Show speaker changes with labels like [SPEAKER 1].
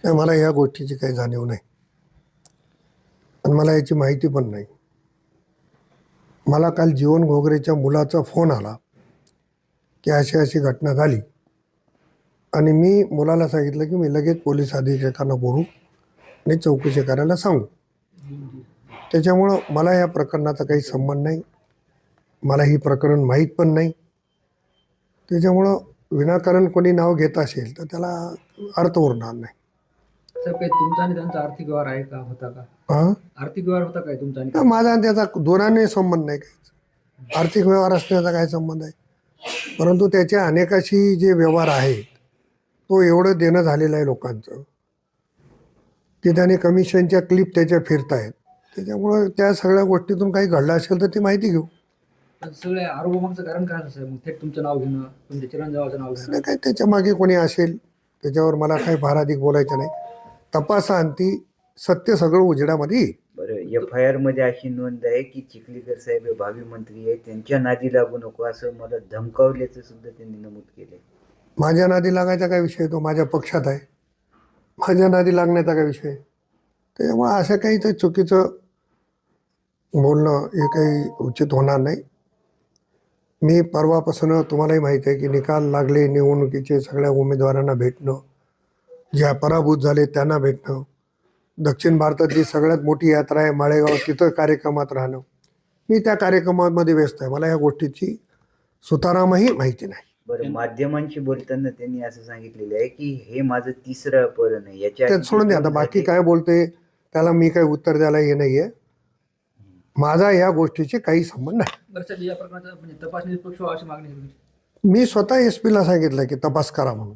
[SPEAKER 1] नाही, मला या गोष्टीची काही जाणीव नाही आणि मला याची माहिती पण नाही. मला काल जीवन घोगरेच्या मुलाचा फोन आला की अशी अशी घटना झाली आणि मी मुलाला सांगितलं की मी लगेच पोलीस अधीक्षकांना बोलू आणि चौकशी करायला सांगू. त्याच्यामुळं मला या प्रकरणाचा काही संबंध नाही, मला ही प्रकरण माहीत पण नाही. त्याच्यामुळं विनाकारण कोणी नाव घेत असेल तर त्याला अर्थ उरणार नाही.
[SPEAKER 2] सर, काही तुमचा आणि त्यांचा आर्थिक व्यवहार आहे का, होता का?
[SPEAKER 1] हां,
[SPEAKER 2] आर्थिक व्यवहार होता काय तुमचा आणि
[SPEAKER 1] माझा आणि त्याचा दोनाने संबंध नाही, काही आर्थिक व्यवहार असण्याचा काय संबंध आहे. परंतु त्याच्या अनेकाशी जे व्यवहार आहेत तो एवढं देणं झालेलं आहे लोकांचं की त्याने कमिशनच्या क्लिप त्याच्या फिरतायत. त्याच्यामुळं त्या सगळ्या गोष्टीतून काही घडलं असेल तर ती माहिती घेऊ.
[SPEAKER 2] सगळे आरोपांचं कारण काय असं, मग थेट तुमचं नाव घेणं, तुमच्या चिरंजीवाचं नाव घेणं?
[SPEAKER 1] नाही, काय त्याच्या मागे कोणी असेल त्याच्यावर मला काही फार अधिक बोलायचं नाही. तपासाअंती सत्य सगळं उजेडामध्ये येईल.
[SPEAKER 3] बरं, FIR मध्ये अशी नोंद आहे की चिखलीकर साहेब हे भावी मंत्री आहे, त्यांच्या नादी लागू नको असं मला धमकावल्याचं सुद्धा त्यांनी नमूद केलंय.
[SPEAKER 1] माझ्या नादी लागायचा काय विषय, तो माझ्या पक्षात आहे, माझ्या नादी लागण्याचा काय विषय. त्याच्यामुळे असं काही ते चुकीचं बोलणं हे काही उचित होणार नाही. मी परवापासून तुम्हालाही माहिती आहे की निकाल लागले निवडणुकीचे, सगळ्या उमेदवारांना भेटणं, ज्या पराभूत झाले त्यांना भेटणं, दक्षिण भारतातली सगळ्यात मोठी यात्रा आहे माळेगाव, तिथं कार्यक्रमात राहणं. मी त्या कार्यक्रमामध्ये व्यस्त आहे, मला या गोष्टीची सुतारामही माहिती नाही.
[SPEAKER 3] बरं, माध्यमांशी बोलताना त्यांनी असं सांगितलेलं आहे की हे माझं तिसरं अपहरण आहे. याच्या
[SPEAKER 1] त्यात सोडून द्या आता, बाकी काय बोलते त्याला मी काही उत्तर द्यायला हे नाही आहे. माझा या गोष्टीची काही संबंध नाही.
[SPEAKER 2] बरं साहेब, या प्रकरणाचा म्हणजे तपास निष्पक्ष व्हावा अशी मागणी आहे तुमची?
[SPEAKER 1] मी स्वतः SP ला सांगितलं की तपास करा म्हणून.